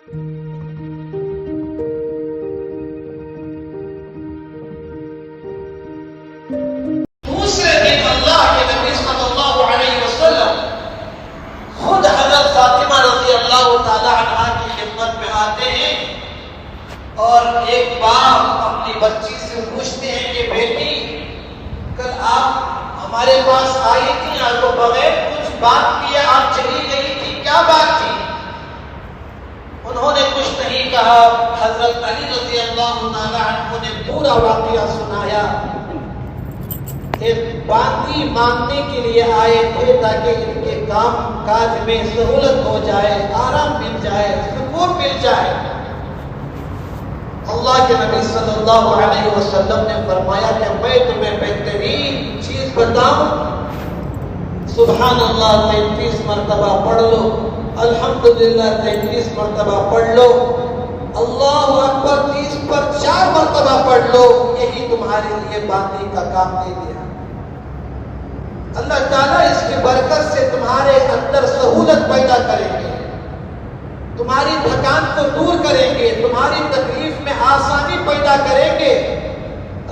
دوسرے دن اللہ کے نبی صلی اللہ علیہ وسلم خود حضرت فاطمہ رضی اللہ تعالی عنہا کی خدمت میں آتے ہیں اور ایک باپ اپنی بچی سے پوچھتے ہیں کہ بیٹی کل آپ ہمارے پاس آئی تھی آپ کو بغیر کچھ بات کیے آپ چلی گئی تھی، کیا بات تھی؟ انہوں نے کچھ نہیں کہا۔ حضرت علی رضی اللہ تعالی عنہ نے پورا واقعہ سنایا۔ ایک باندی مانگنے کے لیے آئے تھے تاکہ ان کے کام کاج میں سہولت ہو جائے، آرام مل جائے، سکون مل جائے۔ اللہ کے نبی صلی اللہ علیہ وسلم نے فرمایا کہ میں تمہیں بہترین چیز بتاؤں، سبحان اللہ 33 مرتبہ پڑھ لو، الحمدللہ 33 مرتبہ پڑھ لو، اللہ اکبر 30 پر 4 مرتبہ پڑھ لو، یہی تمہارے لیے باندی کا کام دے دیا۔ اللہ تعالیٰ اس کی برکت سے تمہارے اندر سہولت پیدا کریں گے، تمہاری تھکان کو دور کریں گے، تمہاری تکلیف میں آسانی پیدا کریں گے۔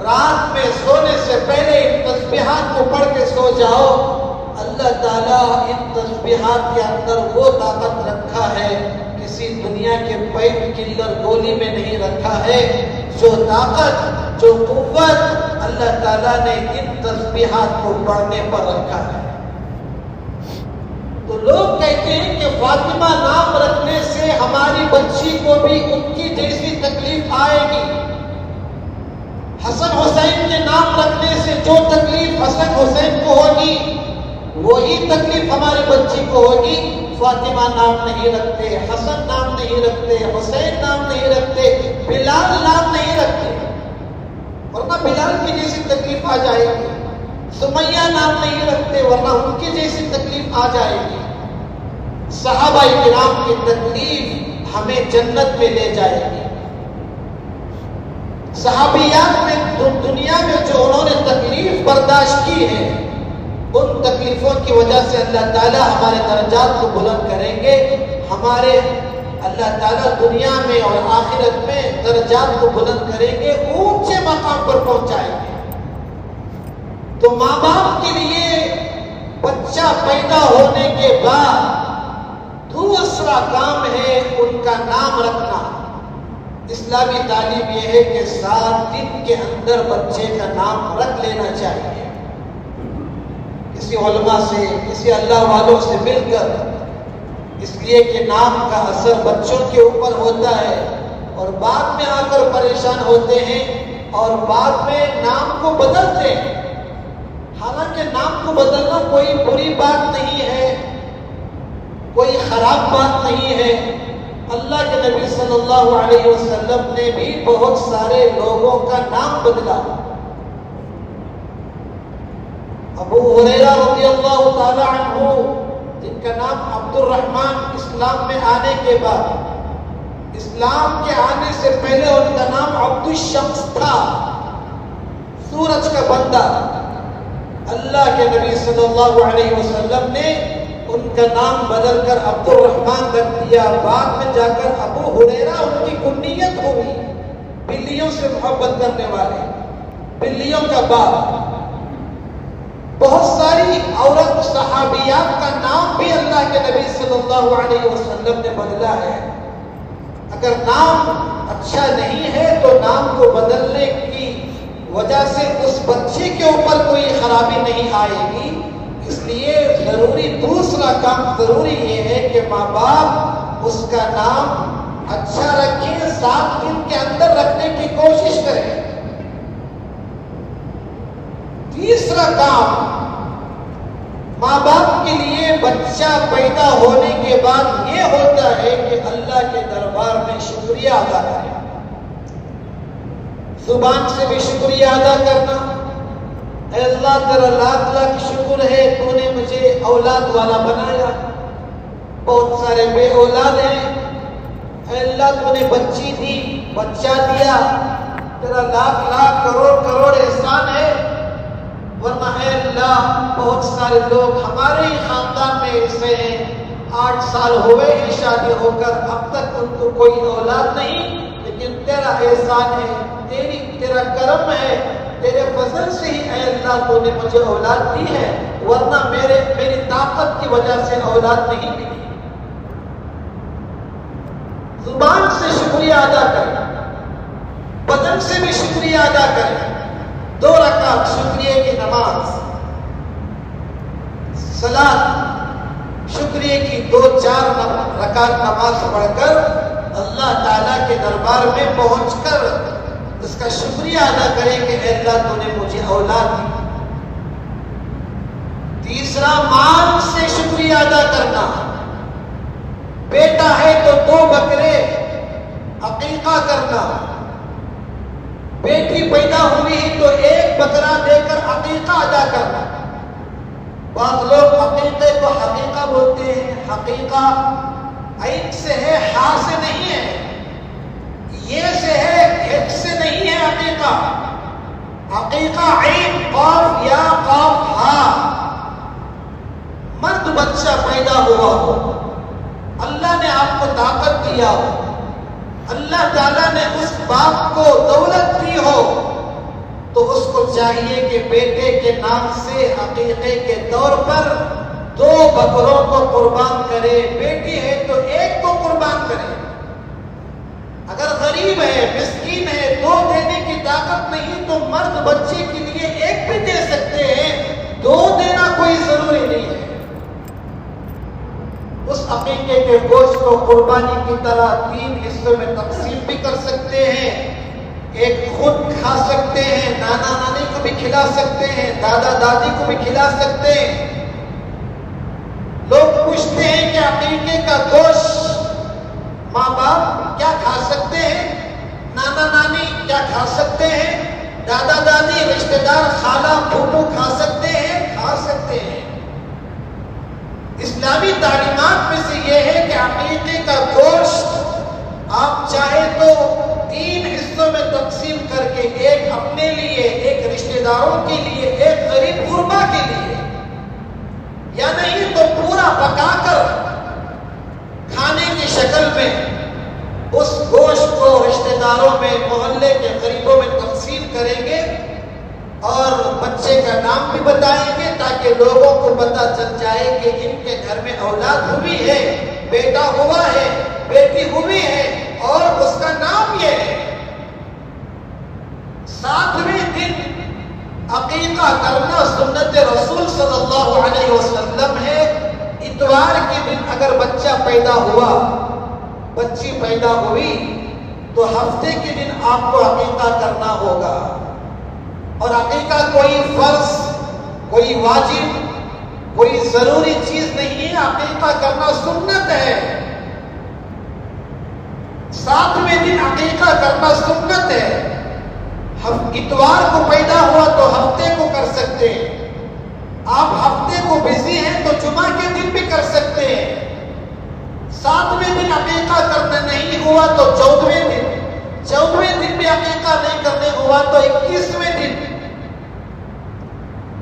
رات میں سونے سے پہلے ان تسبیحات کو پڑھ کے سو جاؤ۔ اللہ تعالیٰ ان تسبیحات کے اندر وہ طاقت رکھا ہے، کسی دنیا کے پین کلر گولی میں نہیں رکھا ہے۔ جو طاقت، جو قوت اللہ تعالیٰ نے ان تسبیحات کو پڑھنے پر رکھا ہے۔ تو لوگ کہتے ہیں کہ فاطمہ نام رکھنے سے ہماری بچی کو بھی ان کی جیسی تکلیف آئے گی، حسن حسین کے نام رکھنے سے جو تکلیف حسن حسین کو ہوگی وہی تکلیف ہماری بچی کو ہوگی۔ فاطمہ نام نہیں رکھتے، حسن نام نہیں رکھتے، حسین نام نہیں رکھتے، بلال نام نہیں رکھتے، ورنہ بلال کی جیسی تکلیف آ جائے گی۔ سمیہ نام نہیں رکھتے ورنہ ان کی جیسی تکلیف آ جائے گی۔ صحابہ کرام کی تکلیف ہمیں جنت میں لے جائے گی۔ صحابیات میں دنیا میں جو انہوں نے تکلیف برداشت کی ہے، ان تکلیفوں کی وجہ سے اللہ تعالیٰ ہمارے درجات کو بلند کریں گے، ہمارے اللہ تعالیٰ دنیا میں اور آخرت میں درجات کو بلند کریں گے، اونچے مقام پر پہنچائیں گے۔ تو ماں باپ کے لیے بچہ پیدا ہونے کے بعد دوسرا کام ہے ان کا نام رکھنا۔ اسلامی تعلیم یہ ہے کہ 7 دن کے اندر بچے کا نام رکھ لینا چاہیے۔ کسی علماء سے، کسی اللہ والوں سے مل کر، اس لیے کہ نام کا اثر بچوں کے اوپر ہوتا ہے اور بعد میں آ کر پریشان ہوتے ہیں اور بعد میں نام کو بدلتے ہیں۔ حالانکہ نام کو بدلنا کوئی بری بات نہیں ہے، کوئی خراب بات نہیں ہے۔ اللہ کے نبی صلی اللہ علیہ وسلم نے بھی بہت سارے لوگوں کا نام بدلا۔ ابو ہریرہ رضی اللہ تعالی عنہ جن کا نام عبد الرحمن اسلام میں آنے کے بعد، اسلام کے آنے سے پہلے ان کا نام عبد الشمس تھا، سورج کا بندہ۔ اللہ کے نبی صلی اللہ علیہ وسلم نے ان کا نام بدل کر عبد الرحمن رکھ دیا۔ بعد میں جا کر ابو ہریرہ ان کی کنیت ہوئی، بلیوں سے محبت کرنے والے، بلیوں کا باپ۔ بہت ساری عورت صحابیات کا نام بھی اللہ کے نبی صلی اللہ علیہ وسلم نے بدلا ہے۔ اگر نام اچھا نہیں ہے تو نام کو بدلنے کی وجہ سے اس بچے کے اوپر کوئی خرابی نہیں آئے گی۔ اس لیے دوسرا کام ضروری یہ ہے کہ ماں باپ اس کا نام اچھا رکھیں، 7 دن کے اندر رکھنے کی کوشش کریں۔ تیسرا کام ماں باپ کے لیے بچہ پیدا ہونے کے بعد یہ ہوتا ہے کہ اللہ کے دربار میں شکریہ ادا کریں۔ زبان سے بھی شکریہ ادا کرنا، اے اللہ تیرا لاکھ لاکھ شکر ہے تو نے مجھے اولاد والا بنایا، بہت سارے بے اولاد ہیں، اے اللہ تو نے بچی دی، بچہ دیا، تیرا لاکھ لاکھ کروڑ کروڑ احسان ہے۔ ورنہ اے اللہ بہت سارے لوگ ہمارے ہی خاندان میں ایسے ہیں، 8 سال ہوئے ہیں شادی ہو کر، اب تک ان کو کوئی اولاد نہیں، لیکن تیرا احسان ہے، تیرا کرم ہے، تیرے فضل سے ہی اے اللہ تو نے مجھے اولاد دی ہے، ورنہ میری طاقت کی وجہ سے اولاد نہیں ملی۔ زبان سے شکریہ ادا کریں، بدن سے بھی شکریہ ادا کریں۔ 2 رکعت شکریہ کی نماز، صلاۃ شکریہ کی 2-4 رکعت نماز پڑھ کر اللہ تعالیٰ کے دربار میں پہنچ کر اس کا شکریہ ادا کریں کہ اے اللہ تو نے مجھے اولاد دی۔ تیسرا، مال سے شکریہ ادا کرنا۔ بیٹا ہے تو 2 بکرے عقیقہ کرنا، بیٹی پیدا ہوئی تو 1 بکرا دے کر عقیقہ ادا کرنا۔ بعض لوگ عقیقے کو حقیقہ بولتے ہیں، حقیقہ عین سے ہے، ہا سے نہیں ہے، یہ سے ہے، ایک سے نہیں ہے۔ عقیقہ عقیقہ عین قاف یا قاف ہا، مرد بچہ پیدا ہوا ہو، اللہ نے آپ کو طاقت دیا ہو، اللہ تعالیٰ نے اس باپ کو دولت دی ہو، تو اس کو چاہیے کہ بیٹے کے نام سے عقیقے کے طور پر 2 بکروں کو قربان کرے، بیٹی ہے تو 1 کو قربان کرے۔ اگر غریب ہے، مسکین ہے، 2 دینے کی طاقت نہیں تو مرد بچے کے لیے 1 بھی دے سکتے ہیں، 2 دینا کوئی ضروری نہیں ہے۔ اس عقیقے کے گوشت کو قربانی کی طرح 3 حصوں میں تقسیم بھی کر سکتے ہیں، 1 خود کھا سکتے ہیں، نانا نانی کو بھی کھلا سکتے ہیں، دادا دادی کو بھی کھلا سکتے ہیں۔ لوگ پوچھتے ہیں کہ عقیقے کا گوشت ماں باپ کیا کھا سکتے ہیں، نانا نانی کیا کھا سکتے ہیں، دادا دادی رشتہ دار خالہ پھوپھو کھا سکتے ہیں؟ کھا سکتے ہیں۔ اسلامی تعلیمات میں سے یہ ہے کہ عقیقے کا گوشت آپ چاہے تو 3 حصوں میں تقسیم کر کے، 1 اپنے لیے، 1 رشتہ داروں کے لیے، 1 غریب غربا کے لیے، یا نہیں تو پورا پکا کر کھانے کی شکل میں اس گوشت کو رشتہ داروں میں، محلے کے غریبوں میں تقسیم کریں گے اور بچے کا نام بھی بتائیں گے تاکہ لوگوں کو پتہ چل جائے کہ ان کے گھر میں اولاد ہوئی ہے، بیٹا ہوا ہے، بیٹی ہوئی ہے، اور اس کا نام یہ ہے۔ 7ویں دن عقیقہ کرنا سنت رسول صلی اللہ علیہ وسلم ہے۔ اتوار کے دن اگر بچہ پیدا ہوا، بچی پیدا ہوئی، تو ہفتے کے دن آپ کو عقیقہ کرنا ہوگا۔ اور عقیقہ کوئی فرض، کوئی واجب، کوئی ضروری چیز نہیں ہے، عقیقہ کرنا سنت ہے۔ 7ویں دن عقیقہ کرنا سنت ہے۔ اتوار کو پیدا ہوا تو ہفتے کو کر سکتے ہیں، آپ ہفتے کو بزی ہیں تو جمعہ کے دن بھی کر سکتے ہیں۔ 7ویں دن عقیقہ کرنا نہیں ہوا تو 14ویں دن بھی عقیقہ نہیں کرنے ہوا تو 21ویں دن۔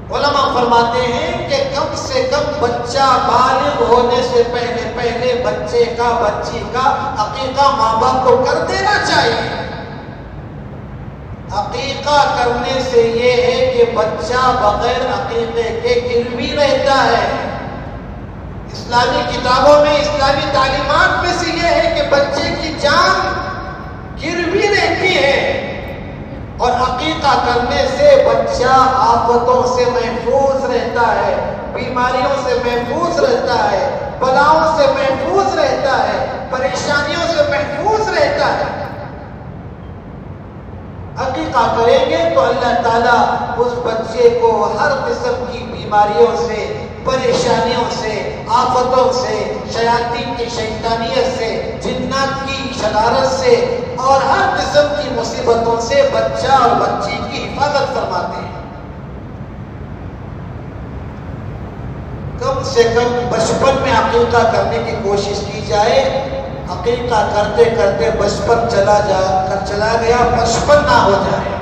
علماء فرماتے ہیں کہ کم سے کم بچہ بالغ ہونے سے پہلے بچے کا، بچی کا عقیقہ ماں باپ کو کر دینا چاہیے۔ عقیقہ کرنے سے یہ ہے کہ بچہ بغیر عقیقے کے گروی رہتا ہے۔ اسلامی کتابوں میں، اسلامی تعلیمات میں سے یہ ہے کہ بچے کی جان گروی رہتی ہے، اور عقیقہ کرنے سے بچہ آفتوں سے محفوظ رہتا ہے، بیماریوں سے محفوظ رہتا ہے، بلاؤں سے محفوظ رہتا ہے، پریشانیوں سے محفوظ رہتا ہے۔ عقیقہ کریں گے تو اللہ تعالیٰ اس بچے کو ہر قسم کی بیماریوں سے، پریشانیوں سے، آفتوں سے، شیاطین کی شیطانیت سے، جنات کی شرارت سے اور ہر قسم کی مصیبتوں سے بچہ اور بچی کی حفاظت فرماتے ہیں۔ کم سے کم بچپن میں عقیقہ کرنے کی کوشش کی جائے۔ عقیقہ کرتے کرتے بچپن چلا گیا، بچپن نہ ہو جائے۔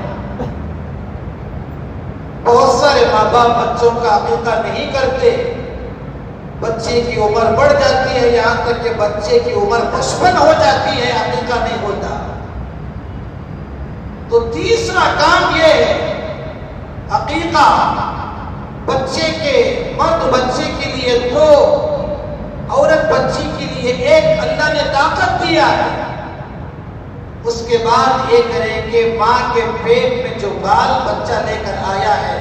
بہت سارے ماں باپ بچوں کا عقیقہ نہیں کرتے، بچے کی عمر بڑھ جاتی ہے، یہاں تک کہ بچے کی عمر 55 ہو جاتی ہے، عقیقہ نہیں ہوتا۔ تو تیسرا کام یہ ہے عقیقہ بچے کے، مرد بچے کے لیے 2، عورت بچی کے لیے 1 اللہ نے طاقت دیا ہے۔ اس کے بعد یہ کریں کہ ماں کے پیٹ میں جو بال بچہ لے کر آیا ہے،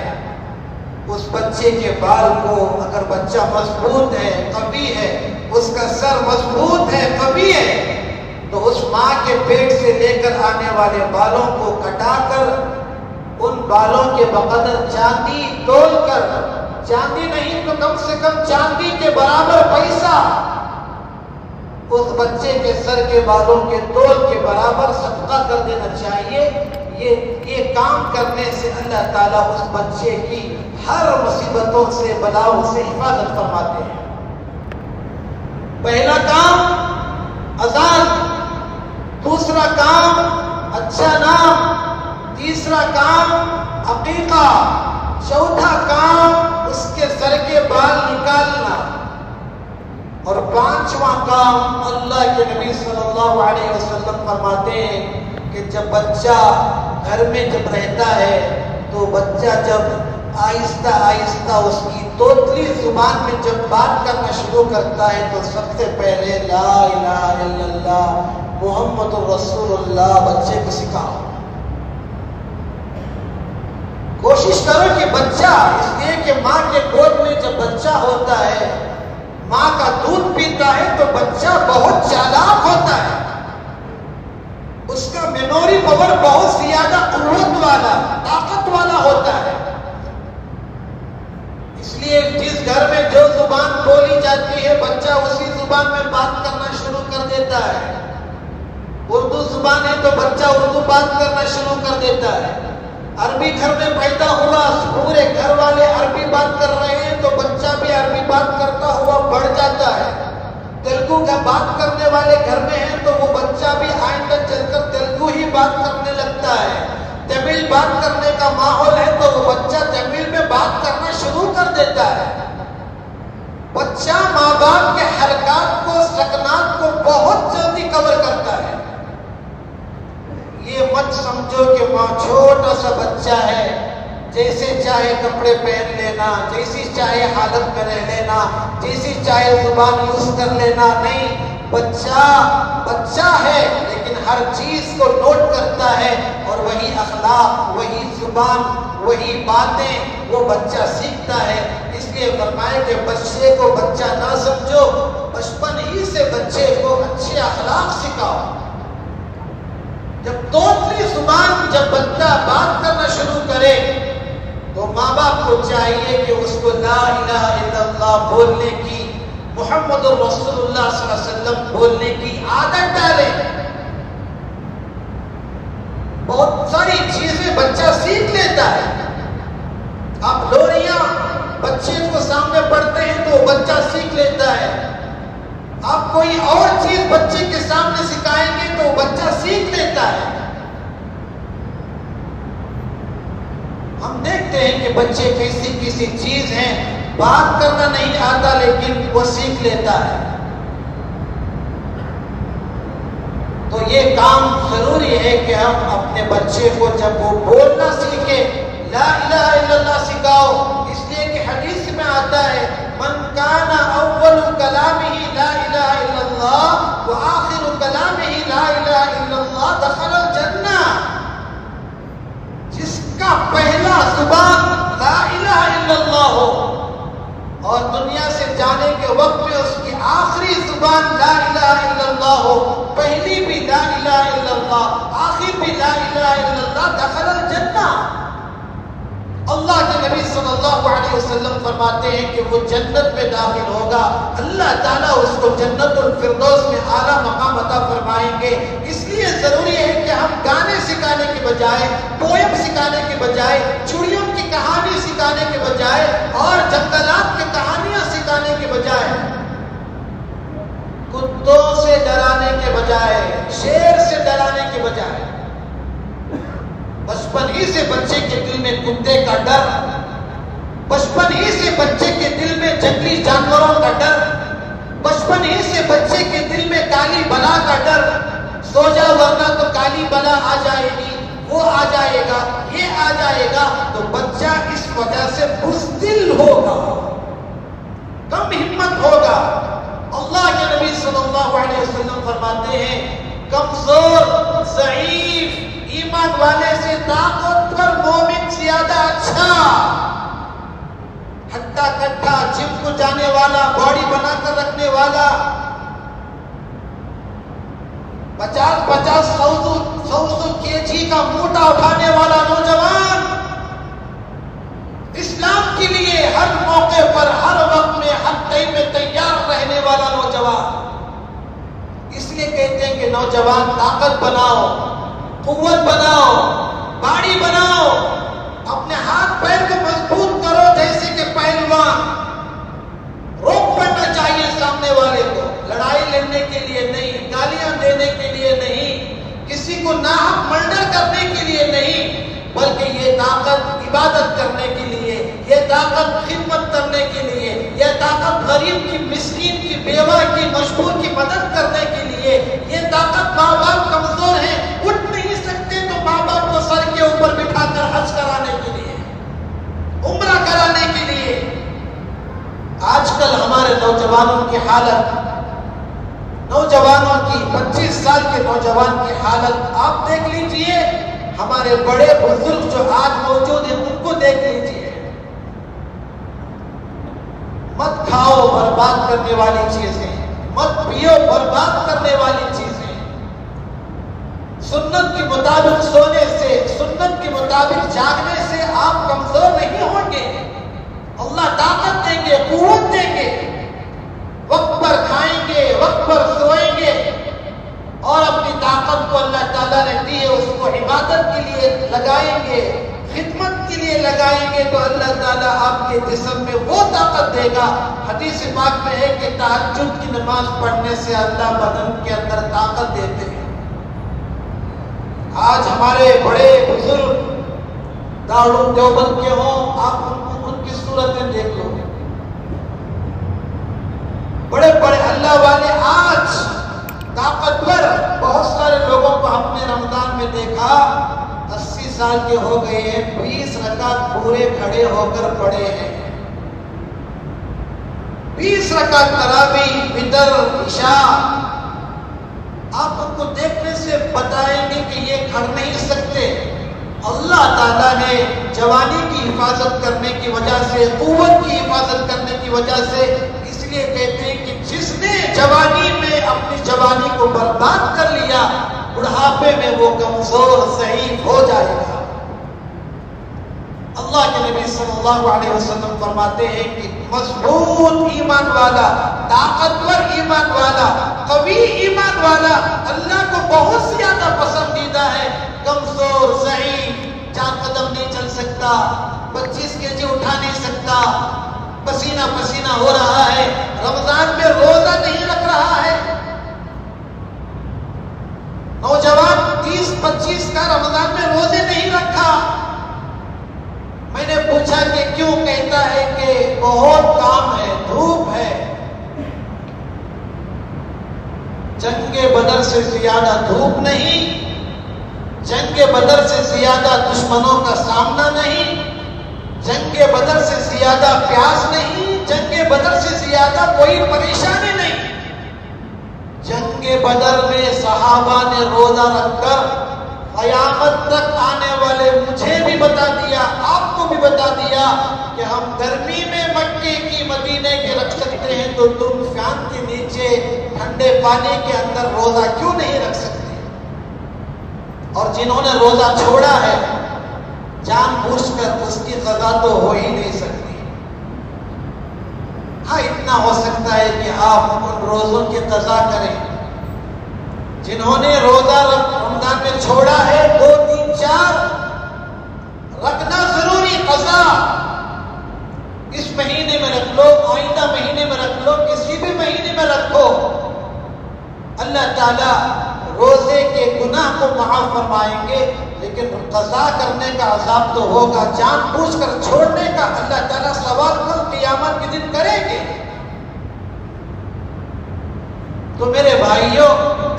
اس بچے کے بال کو، اگر بچہ مضبوط ہے، قوی ہے، اس کا سر مضبوط ہے، قوی ہے، تو اس ماں کے پیٹ سے لے کر آنے والے بالوں کو کٹا کر ان بالوں کے بقدر چاندی تول کر، چاندی نہیں تو کم سے کم چاندی کے برابر پیسہ اس بچے کے سر کے بالوں کے تول کے برابر صدقہ کر دینا چاہیے۔ یہ کام کرنے سے اللہ تعالیٰ اس بچے کی ہر مصیبتوں سے، بلاؤں سے حفاظت فرماتے ہیں۔ پہلا کام اذان، دوسرا کام اچھا نام، تیسرا کام عقیقہ، چوتھا کام اس کے سر کے بال نکالنا، اور 5واں کام اللہ کے نبی صلی اللہ علیہ وسلم فرماتے ہیں کہ جب بچہ گھر میں جب رہتا ہے تو بچہ جب آہستہ آہستہ اس کی توتلی زبان میں جب بات کرنا شروع کرتا ہے تو سب سے پہلے لا الہ الا اللہ محمد الرسول اللہ بچے کو سکھاؤ۔ کوشش کرو کہ بچہ، اس لیے کہ ماں کے گود میں جب بچہ ہوتا ہے، ماں کا دودھ پیتا ہے تو بچہ بہت چالاک ہوتا ہے، اس کا میموری پاور بہت زیادہ قوت والا، طاقت والا ہوتا ہے۔ اس لیے جس گھر میں جو زبان بولی جاتی ہے بچہ اسی زبان میں بات کرنا شروع کر دیتا ہے۔ اردو زبان ہے تو بچہ اردو بات کرنا شروع کر دیتا ہے۔ عربی گھر میں پیدا ہوا، پورے گھر والے عربی بات کر رہے ہیں تو بچہ بھی عربی بات کرتا ہوا بڑھ جاتا ہے۔ تیلگو کا بات کرنے والے گھر میں ہیں تو وہ بچہ بھی آئندہ چل کر تیلگو ہی بات کرنے لگتا ہے۔ تمل بات کرنے کا ماحول ہے تو وہ بچہ تمل میں بات کرنا شروع کر دیتا ہے۔ بچہ ماں باپ کے حرکات کو، سکنات کو بہت جلدی کور کرتا ہے۔ یہ مت سمجھو کہ ماں چھوٹا سا بچہ ہے، جیسے چاہے کپڑے پہن لینا، جیسی چاہے حالت میں رہ لینا، جیسی چاہے زبان یوز کر لینا، نہیں، بچہ ہے لیکن ہر چیز کو نوٹ کرتا ہے، اور وہی اخلاق، وہی زبان، وہی باتیں وہ بچہ سیکھتا ہے۔ اس لیے فرمائے کہ بچے کو بچہ نہ سمجھو، بچپن ہی سے بچے کو اچھے اخلاق سکھاؤ۔ جب توتلی زبان جب بچہ بات کرنا شروع کرے تو ماں باپ کو چاہیے کہ اس کو لا الہ الا اللہ بولنے کی، محمد رسول اللہ صلی اللہ علیہ وسلم بولنے کی عادت ڈالیں۔ بہت ساری چیزیں بچہ سیکھ لیتا ہے۔ آپ لوریاں بچے کو سامنے پڑھتے ہیں تو بچہ سیکھ لیتا ہے۔ آپ کوئی اور چیز بچے کے سامنے سکھائیں گے تو بچہ سیکھ لیتا ہے۔ ہم دیکھتے ہیں کہ بچے کسی چیز ہیں، بات کرنا نہیں آتا لیکن وہ سیکھ لیتا ہے۔ تو یہ کام ضروری ہے کہ ہم اپنے بچے کو جب وہ بولنا سیکھے، لا الہ الا اللہ سکھاؤ۔ اس لیے کہ حدیث میں آتا ہے من کان اول کلامہ لا الہ الا اللہ وآخر کلامہ لا الہ الا اللہ دخل الجنہ۔ جس کا پہلا زبان لا الہ الا اللہ ہو اور دنیا سے جانے کے وقت میں اس کی آخری زبان لا الہ الا اللہ ہو، پہلی بھی لا الہ الا اللہ، آخر بھی لا الہ الا اللہ، دخل الجنہ۔ اللہ کے نبی صلی اللہ علیہ وسلم فرماتے ہیں کہ وہ جنت میں داخل ہوگا، اللہ تعالیٰ اس کو جنت الفردوس میں اعلیٰ مقام عطا فرمائیں گے۔ اس لیے ضروری ہے کہ ہم گانے سکھانے کے بجائے، پوئم سکھانے کے بجائے، چڑیوں کی کہانی سکھانے کے بجائے اور جنگلات کی کہانیاں سکھانے کے بجائے، کتوں سے ڈرانے کے بجائے، شیر سے ڈرانے کے بجائے، بچپن ہی سے بچے کے دل میں کتے کا ڈر، بچپن ہی سے بچے کے دل میں جنگ جنگلی جانوروں کا ڈر، بچپن ہی سے بچے کے دل میں کالی بلا کا ڈر، سو جا ورنہ تو کالی بلا آ جائے گی، وہ آ جائے گا، یہ آ جائے گا، تو بچہ اس وجہ سے بزدل ہوگا، کم ہمت ہوگا۔ اللہ کے نبی صلی اللہ علیہ وسلم فرماتے ہیں کمزور، ضعیف ایمان والے سے طاقتور مومن زیادہ اچھا۔ ہٹا کٹھا جم کو جانے والا، باڈی بنا کر رکھنے والا، 50-100 kg کا موٹا اٹھانے والا نوجوان، اسلام کے لیے ہر موقع پر، ہر وقت میں، ہر ٹائم میں تیار رہنے والا نوجوان۔ اس لیے کہتے ہیں کہ نوجوان طاقت بناؤ، قوت بناؤ، باڑی بناؤ، اپنے ہاتھ پیر کو مضبوط کرو جیسے کہ پہلوان۔ روک پڑنا چاہیے سامنے والے کو، لڑائی لڑنے کے لیے نہیں، گالیاں دینے کے لیے نہیں، کسی کو ناحق مرڈر کرنے کے لیے نہیں، بلکہ یہ طاقت عبادت کرنے کے لیے، یہ طاقت خدمت کرنے کے لیے، یہ طاقت غریب کی، مسکین کی، بیوہ کی، مجبور کی مدد کرنے کے لیے، یہ طاقت ماں باپ کمزور ہیں، اٹھ نہیں سکتے تو ماں باپ کو سر کے اوپر بٹھا کر حج کرانے کے لیے، عمرہ کرانے کے لیے۔ آج کل ہمارے نوجوانوں کی حالت، نوجوانوں کی 25 سال کے نوجوان کی حالت آپ دیکھ لیجئے، ہمارے بڑے بزرگ جو آج موجود ہیں ان کو دیکھ لیجئے۔ مت کھاؤ برباد کرنے والی چیزیں، مت پیو برباد کرنے والی چیزیں، سنت کے مطابق سونے سے، سنت کے مطابق جاگنے سے آپ کمزور نہیں ہوں گے، اللہ طاقت دیں گے، قوت دیں گے، وقت پر کھائیں گے، وقت پر سوئیں گے، اور اپنی طاقت کو اللہ تعالیٰ نے دی ہے اس کو عبادت کے لیے لگائیں گے، خدمت کے لیے لگائیں گے، تو اللہ تعالیٰ آپ کے جسم میں وہ طاقت دے گا۔ حدیث پاک میں ہے کہ تہجد کی نماز پڑھنے سے اللہ بدن کے اندر طاقت دیتے ہیں۔ آج ہمارے بڑے بزرگ دارالعلوم دیوبند کے ہوں، آپ ان کی صورتیں دیکھ لو، بڑے بڑے اللہ والے آج طاقتور، بہت سارے لوگوں کو ہم نے رمضان میں دیکھا 80 سال کے ہو گئے ہیں، 20 رکعت پورے کھڑے ہو کر پڑے ہیں، 20 رکعت تراویح، وتر، عشاء۔ آپ ان کو دیکھنے سے بتائیں گے کہ یہ کھڑ نہیں سکتے۔ اللہ تعالیٰ نے جوانی کی حفاظت کرنے کی وجہ سے، قوت کی حفاظت کرنے کی وجہ سے، اس لیے کہتے ہیں کہ جس نے جوانی میں اپنی جوانی کو برباد کر لیا، بڑھاپے میں وہ کمزور، ضعیف ہو جائے گا۔ اللہ کے نبی صلی اللہ علیہ وسلم فرماتے ہیں کہ مضبوط ایمان والا، طاقتور ایمان والا، قوی ایمان والا اللہ کو بہت زیادہ پسندیدہ ہے۔ کمزور، ضعیف، 4 قدم نہیں چل سکتا، 25 kg اٹھا نہیں سکتا، پسینہ پسینہ ہو رہا ہے، رمضان میں روزہ نہیں رکھ رہا ہے، نوجوان 30-25 کا رمضان میں روزے نہیں رکھا۔ میں نے پوچھا کہ کیوں؟ کہتا ہے کہ بہت کام ہے، دھوپ ہے۔ جنگ بدر سے زیادہ دھوپ نہیں، جنگ بدر سے زیادہ دشمنوں کا سامنا نہیں، جنگ بدر سے زیادہ پیاس نہیں، جنگ بدر سے زیادہ کوئی پریشانی نہیں۔ جنگ بدر میں صحابہ نے روزہ رکھ کر قیامت تک آنے والے مجھے بھی بتا دیا، آپ کو بھی بتا دیا کہ ہم گرمی میں مکے کی، مدینے کے رکھ سکتے ہیں، تو تم فین کے نیچے ٹھنڈے پانی کے اندر روزہ کیوں نہیں رکھ سکتے؟ اور جنہوں نے روزہ چھوڑا ہے جان بوجھ کر، اس کی قضا تو ہو ہی نہیں سکتی۔ ہاں اتنا ہو سکتا ہے کہ آپ ان روزوں کی قضا کریں۔ جنہوں نے روزہ رمضان میں چھوڑا ہے 2، 3، 4 رکھنا ضروری، قضا اس مہینے میں رکھ لو، آئندہ مہینے میں رکھ لو، کسی بھی مہینے میں رکھو، اللہ تعالیٰ روزے کے گناہ کو معاف فرمائیں گے، لیکن قضا کرنے کا عذاب تو ہوگا، جان بوجھ کر چھوڑنے کا اللہ تعالیٰ سوال کل قیامت کے دن کریں گے۔ تو میرے بھائیوں،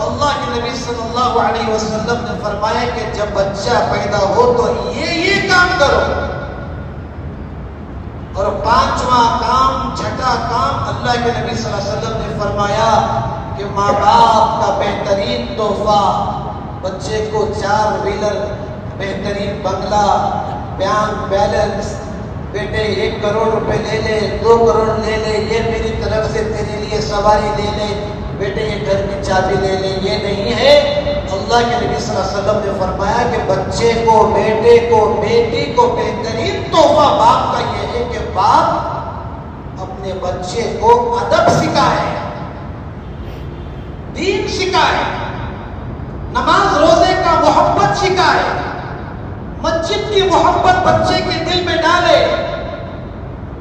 اللہ کے نبی صلی اللہ علیہ وسلم نے فرمایا کہ جب بچہ پیدا ہو تو یہ کام کرو. اور پانچواں کام، چھٹا کام، اللہ کے نبی صلی اللہ علیہ وسلم نے فرمایا کہ ماں باپ کا بہترین تحفہ بچے کو 4 ویلر، بہترین بنگلہ، بینک بیلنس، بیٹے 1 کروڑ روپے لے لے، 2 کروڑ لے لے، یہ میری طرف سے تیرے لیے سواری لے لے، بیٹے یہ گھر کی چابی لے لے، یہ نہیں ہے. اللہ کے نبی صلی اللہ علیہ وسلم نے فرمایا کہ بچے کو، بیٹے کو، بیٹی کو بہترین تحفہ باپ کا یہ ہے کہ باپ اپنے بچے کو ادب سکھائے، دین سکھائے، نماز روزے کا محبت سکھائے، مسجد کی محبت بچے کے دل میں ڈالے،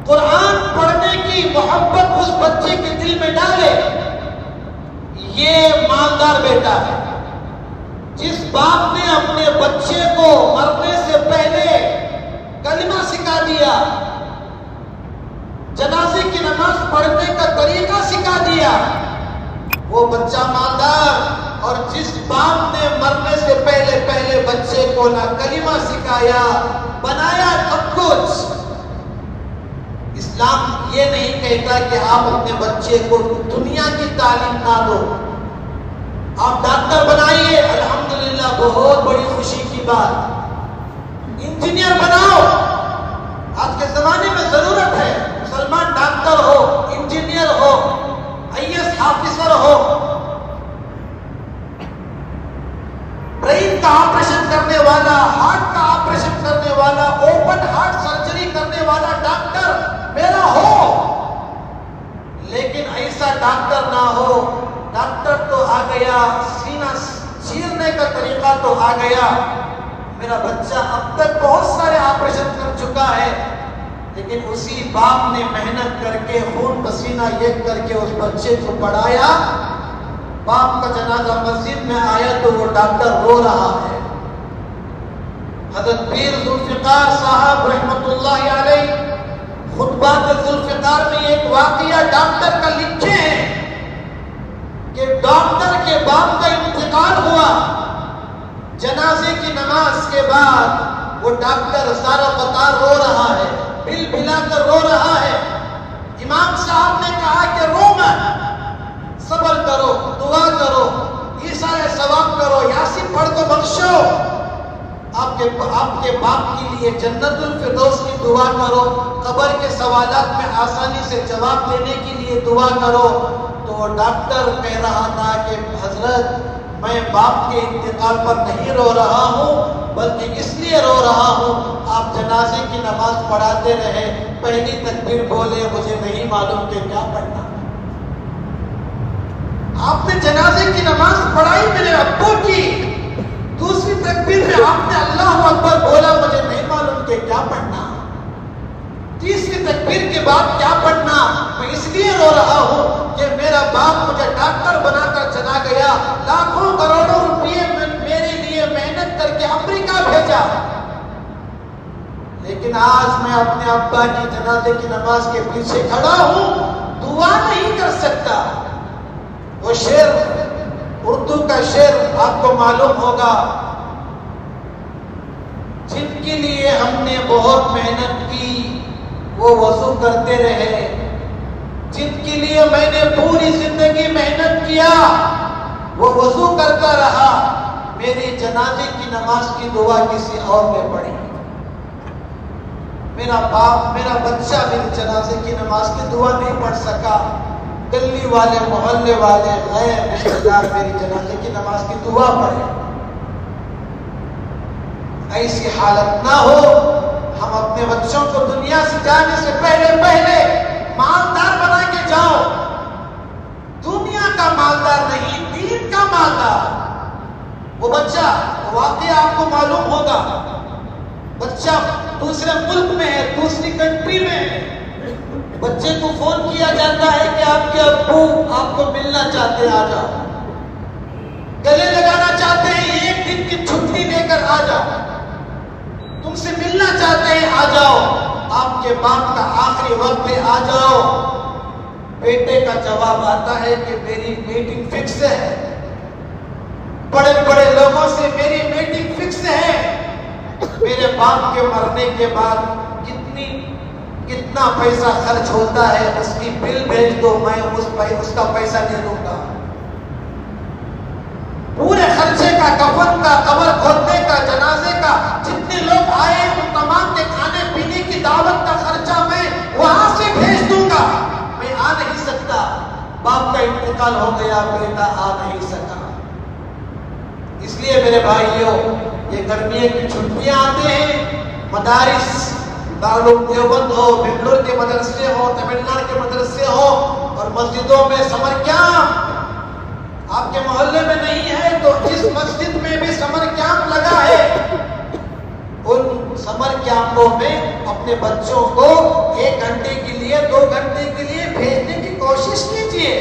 قرآن پڑھنے کی محبت اس بچے کے دل میں ڈالے. یہ مالدار بیٹا ہے. جس باپ نے اپنے بچے کو مرنے سے پہلے کلمہ سکھا دیا، جنازے کی نماز پڑھنے کا طریقہ سکھا دیا، وہ بچہ مالدار. اور جس باپ نے مرنے سے پہلے بچے کو نہ کلمہ سکھایا، بنایا سب کچھ. اسلام یہ نہیں کہتا کہ آپ اپنے بچے کو دنیا کی تعلیم نہ دو. آپ ڈاکٹر بنائیے، الحمدللہ، بہت بڑی خوشی کی بات. انجینئر بناؤ، آج کے زمانے میں ضرورت ہے مسلمان ڈاکٹر ہو، انجینئر ہو، IAS آفیسر ہو، برین کا آپریشن کرنے والا، ہارٹ کا آپریشن کرنے والا، اوپن ہارٹ سرجری کرنے والا ڈاکٹر میرا ہو. لیکن ایسا ڈاکٹر نہ ہو، ڈاکٹر تو آ گیا، سینہ چیرنے کا طریقہ تو آ گیا. میرا بچہ اب تک بہت سارے آپریشن کر چکا ہے، لیکن اسی باپ نے محنت کر کے، خون پسینہ ایک کر کے اس بچے کو پڑھایا. باپ کا جنازہ مسجد میں آیا تو وہ ڈاکٹر رو رہا ہے. حضرت پیر ذوالفقار صاحب رحمت اللہ علیہ خطبات ذوالفقار میں ایک واقعہ ڈاکٹر کا لکھے ہیں کہ ڈاکٹر کے باپ کا انتقال ہوا. جنازے کی نماز کے بعد وہ ڈاکٹر سارا بتا رو رہا ہے، بل بلا کر رو رہا ہے. امام صاحب نے کہا کہ رو مت، صبر کرو، دعا کرو، عیسیٰ ثواب کرو، یاسین پڑھ کو بخشو، آپ کے باپ کے لیے جنت الفردوس کی دعا کرو، قبر کے سوالات میں آسانی سے جواب دینے کے لیے دعا کرو. تو وہ ڈاکٹر کہہ رہا تھا کہ حضرت میں باپ کے انتقال پر نہیں رو رہا ہوں، بلکہ اس لیے رو رہا ہوں آپ جنازے کی نماز پڑھاتے رہے، پہلی تکبیر بولے، مجھے نہیں معلوم کہ کیا پڑھنا. آپ نے جنازے کی نماز پڑھائی میرے ابو کی، دوسری تکبیر میں آپ نے اللہ اکبر بولا، مجھے نہیں معلوم کہ کیا پڑھنا. تیسری تکبیر کے بعد کیا پڑھنا. میں اس لیے رو رہا ہوں کہ میرا باپ مجھے ڈاکٹر بنا کر چلا گیا، لاکھوں کروڑوں روپے میرے لیے محنت کر کے امریکہ بھیجا، لیکن آج میں اپنے ابا کی جنازے کی نماز کے پیچھے کھڑا ہوں، دعا نہیں کر سکتا. وہ شعر، اردو کا شعر آپ کو معلوم ہوگا، جن کے لیے ہم نے بہت محنت کی وہ وضو کرتے رہے، جن کے لیے میں نے پوری زندگی محنت کیا وہ وضو کرتا رہا، میری جنازے کی نماز کی دعا کسی اور نے پڑھی. میرا باپ، میرا بچہ میری جنازے کی نماز کی دعا نہیں پڑھ سکا، گلی والے، محلے والے، غیر رشتہ دار میری جنازے کی نماز کی دعا پڑھے. ایسی حالت نہ ہو. ہم اپنے بچوں کو دنیا سے جانے سے پہلے مالدار بنا کے جاؤ. دنیا کا مالدار نہیں، دین کا مالدار. وہ بچہ، واقعہ آپ کو معلوم ہوگا، بچہ دوسرے ملک میں ہے، دوسری کنٹری میں ہے، بچے کو فون کیا جاتا ہے کہ آپ کے ابو آپ کو ملنا چاہتے ہیں، آ جاؤ. گلے لگانا چاہتے ہیں، ایک دن کی چھٹی لے کر آ جاؤ. تم سے ملنا چاہتے ہیں، آ جاؤ. آپ کے باپ کا آخری وقت ہے، آ جاؤ. بیٹے کا جواب آتا ہے کہ میری میٹنگ فکس ہے، بڑے بڑے لوگوں سے میری میٹنگ فکس ہے، میرے باپ کے مرنے کے بعد کتنا پیسہ خرچ ہوتا ہے اس کی بل بھیج دو، میں اس کا پیسہ دے دوں گا، پورے خرچے کا، کفن کا، قبر کھودنے کا، جنازے کا، جتنے لوگ آئے ان تمام کے کھانے پینے کی دعوت کا خرچہ میں وہاں سے بھیج دوں گا، میں آ نہیں سکتا، باپ کا انتقال ہو گیا، بیٹا آ نہیں سکا۔ اس لیے میرے بھائیوں، یہ گرمیوں کی چھٹیاں آتے ہیں، مدارس، دارالعلوم دیوبند ہو، بنگلور کے مدرسے ہو، تمل ناڈو کے مدرسے ہو، اور مسجدوں میں سمر کیمپ، آپ کے محلے میں نہیں ہے تو جس مسجد میں بھی سمر کیمپ لگا ہے، ان سمر کیمپوں میں اپنے بچوں کو 1 گھنٹے کے لیے 2 گھنٹے کے لیے بھیجنے کی کوشش کیجیے،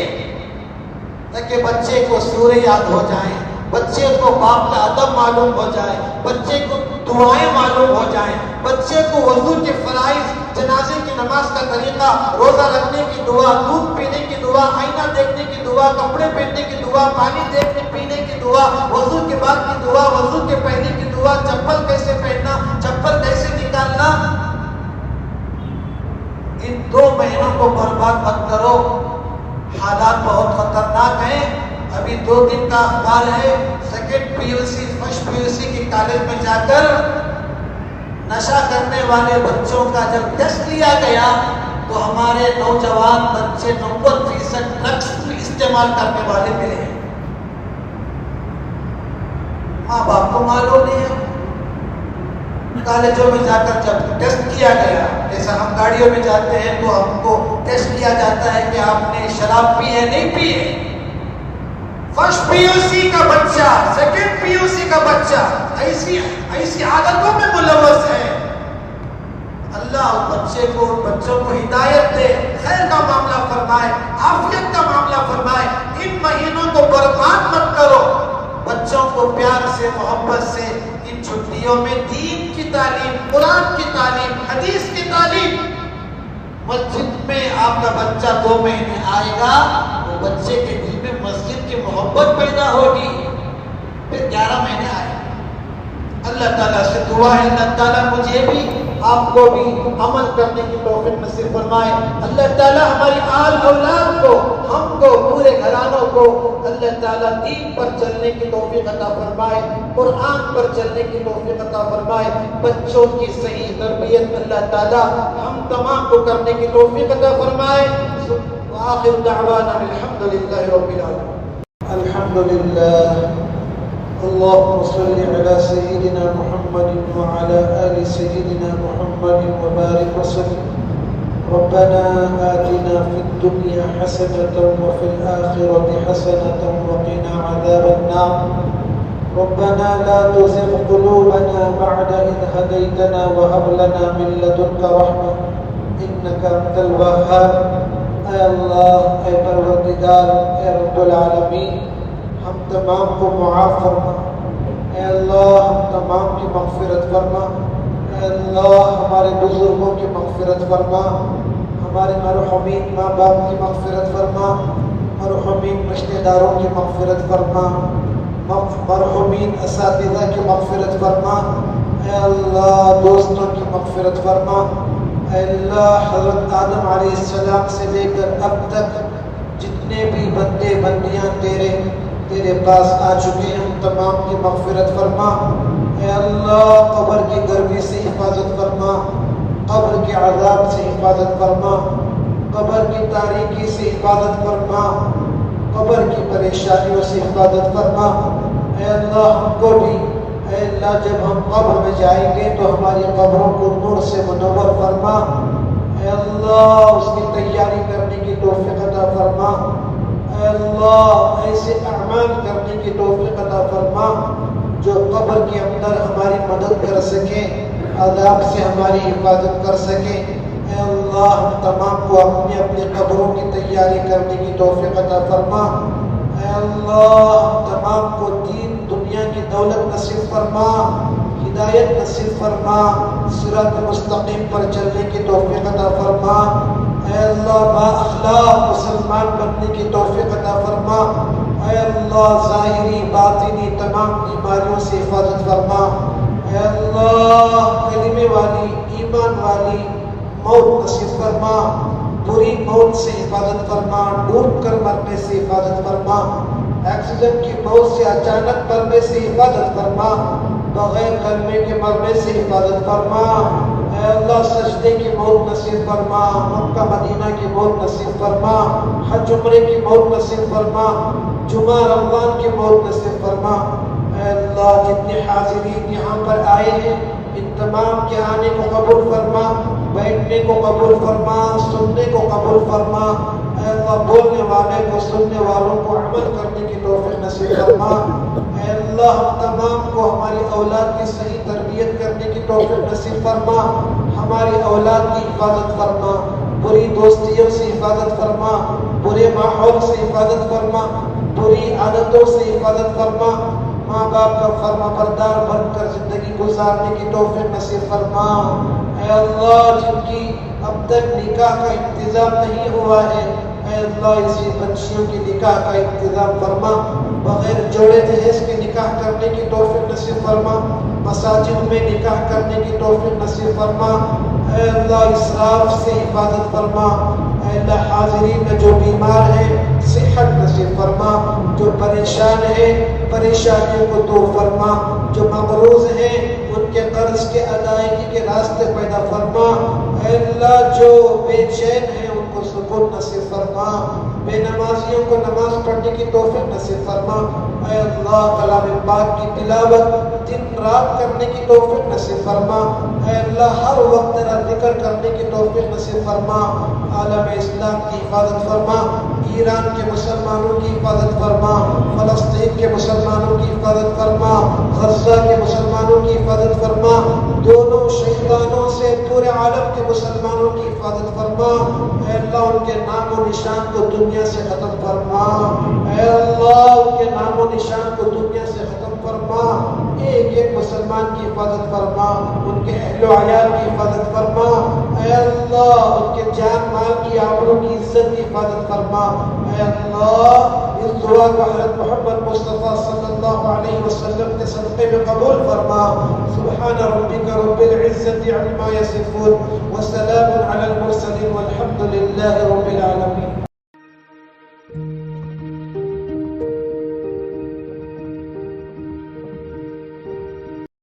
تاکہ بچے کو سورہ یاد ہو جائیں، بچے کو باپ کا ادب معلوم ہو جائے، بچے کو دعائیں معلوم ہو جائیں، بچے کو وضو کے فرائض، جنازے کی نماز کا طریقہ، روزہ رکھنے کی دعا، دودھ پینے کی دعا، آئینہ دیکھنے کی دعا، کپڑے پہننے کی دعا، پانی دیکھنے پینے کی دعا، وضو کے بعد کی دعا، وضو کے پہلے کی دعا، چپل کیسے پہننا، چپل کیسے نکالنا۔ ان 2 مہینوں کو برباد مت کرو، حالات بہت خطرناک ہیں۔ ابھی 2 دن کا اخبار ہے، 2nd PUC 1st PUC کے کالج میں جا کر نشہ کرنے والے بچوں کا جب ٹیسٹ لیا گیا تو ہمارے نوجوان بچے 90% ڈرگس استعمال کرنے والے ملے ہیں۔ ماں باپ کو معلوم نہیں ہے، کالجوں میں جا کر جب ٹیسٹ کیا گیا، جیسا ہم گاڑیوں میں جاتے ہیں تو ہم کو ٹیسٹ کیا جاتا ہے کہ آپ نے شراب پی ہے نہیں پی ہے، 1st PUC کا بچہ، 2nd PUC کا بچہ ایسی عادتوں میں ملوث ہے۔ اللہ بچوں کو ہدایت دے، خیر کا معاملہ فرمائے، عافیت کا معاملہ فرمائے۔ ان مہینوں کو برباد مت کرو، بچوں کو پیار سے، محبت سے ان چھٹیوں میں دین کی تعلیم، قرآن کی تعلیم، حدیث کی تعلیم۔ مسجد میں آپ کا بچہ 2 مہینے آئے گا، وہ بچے کے دل میں مسجد کی محبت پیدا ہوگی، پھر 11 مہینے آئے۔ اللہ تعالیٰ سے دعا ہے اللہ تعالیٰ مجھے بھی آپ کو بھی عمل کرنے کی توفیق نصیب فرمائے۔ اللہ تعالیٰ ہماری آل اولاد کو، ہم کو، پورے گھرانوں کو اللہ تعالیٰ دین پر چلنے کی توفیق عطا فرمائے، قرآن پر چلنے کی توفیق عطا فرمائے، بچوں کی صحیح تربیت اللہ تعالیٰ ہم تمام کو کرنے کی توفیق عطا فرمائے۔ وآخر دعوانا الحمدللہ رب العالمین۔ الحمدللہ اللهم صل على سيدنا محمد وعلى آل سيدنا محمد وبارك وسلم۔ ربنا آتنا في الدنيا حسنة وفي الآخرة حسنة وقنا عذاب النار۔ ربنا لا تزغ قلوبنا بعد إذ هديتنا وهب لنا من لدنك رحمة إنك أنت الوهاب۔ اے اللہ، اے پروردگار، اے رب العالمین، ہم تمام کو معاف فرما، اے اللہ ہم تمام کی مغفرت فرما، اے اللہ ہمارے بزرگوں کی مغفرت فرما، ہمارے مرحومین ماں باپ کی مغفرت فرما، مرحومین رشتہ داروں کی مغفرت فرما، مرحومین اساتذہ کی مغفرت فرما، اے اللہ دوستوں کی مغفرت فرما، اے اللہ حضرت آدم علیہ السلام سے لے کر اب تک جتنے بھی بندے بندیاں تیرے پاس آ چکے ہیں ان تمام کی مغفرت فرما، اے اللہ قبر کی گرمی سے حفاظت فرما، قبر کے عذاب سے حفاظت فرما، قبر کی تاریکی سے حفاظت فرما، قبر کی پریشانیوں سے حفاظت فرما، اے اللہ ہم کو بھی، اے اللہ جب ہم قبر میں جائیں گے تو ہماری قبروں کو نور سے منور فرما، اے اللہ اس کی تیاری کرنے کی توفیق عطا فرما، اے اللہ ایسے اعمال کرنے کی توفیق عطا فرما جو قبر کے اندر ہماری مدد کر سکیں، عذاب سے ہماری حفاظت کر سکیں۔ اے اللہ ہم تمام کو اپنی اپنی قبروں کی تیاری کرنے کی توفیق عطا فرما، اے اللہ ہم تمام کو دین دنیا کی دولت نصیب فرما، ہدایت نصیب فرما، صراط مستقیم پر چلنے کی توفیق عطا فرما، اے اللہ با اخلاق مسلمان بننے کی توفیق عطا فرما، اے اللہ ظاہری باطنی تمام بیماریوں سے حفاظت فرما، اے اللہ کلمے والی ایمان والی موت نصیب فرما، بری موت سے حفاظت فرما، ڈوب کر مرنے سے حفاظت فرما، ایکسیڈنٹ کی موت سے اچانک مرنے سے حفاظت فرما، بغیر کلمے کے مرنے سے حفاظت فرما، اے اللہ سجدے کی موت نصیب فرما، مکہ مدینہ کی موت نصیب فرما، حج عمرے کی موت نصیب فرما، جمعہ رمضان کی موت نصیب فرما، اے اللہ جتنے حاضرین یہاں پر آئے ہیں ان تمام کے آنے کو قبول فرما، بیٹھنے کو قبول فرما، سننے کو قبول فرما، اے اللہ بولنے والے کو سننے والوں کو عمل کرنے کی توفیق نصیب فرما، اے اللہ ہم تمام کو ہماری اولاد کی صحیح تربیت کرنے کی توفیق نصیب فرما، ہماری اولاد کی حفاظت فرما، بری دوستیوں سے حفاظت فرما، برے ماحول سے حفاظت فرما، بری عادتوں سے حفاظت فرما، ماں باپ کا فرما بردار بن کر زندگی گزارنے کی توفیق نصیب فرما، اے اللہ جن کی اب تک نکاح کا انتظام نہیں ہوا ہے اے اللہ اسی بچیوں کی نکاح کا انتظام فرما، بغیر جوڑے جہیز کے نکاح کرنے کی توفیق نصیب فرما، مساجد میں نکاح کرنے کی توفیق نصیب فرما، اے اللہ اسراف سے حفاظت فرما، اے اللہ حاضرین میں جو بیمار ہیں صحت نصیب فرما، جو پریشان ہیں پریشانیوں کو دور فرما، جو مقروض ہیں ان کے قرض کے ادائیگی کے راستے پیدا فرما، اے اللہ جو بے چین ہیں ان کو سکون نصیب فرما، بے نمازیوں کو نماز پڑھنے کی توفیق نصیب فرما، اے اللہ کلام پاک کی تلاوت دن رات کرنے کی توفیق نصیب فرما، اے اللہ ہر وقت تیرا ذکر کرنے کی توفیق نصیب فرما، عالم اسلام کی حفاظت فرما، ایران کے مسلمانوں کی حفاظت فرما، فلسطین کے مسلمانوں کی حفاظت فرما، غزہ کے مسلمانوں کی حفاظت فرما، دونوں شہیدانوں سے پورے عالم کے مسلمانوں کی حفاظت فرما، اے اللہ ان کے نام و نشان کو دنیا سے ختم فرما، اے اللہ ان کے نام و نشان کو دنیا سے ختم فرما، ایک ایک مسلمان کی حفاظت فرما، ان کے اہل و عیال کی حفاظت فرما، اے اللہ ان کے جان مال کی آبرو کی عزت کی حفاظت فرما، اے اللہ اس دعا کو حضرت محمد مصطفیٰ صلی اللہ علیہ وسلم کے صدقے میں قبول فرما، سبحان ربک رب العزت عما یصفون وسلام علی المرسلین والحمد للہ رب العالمین۔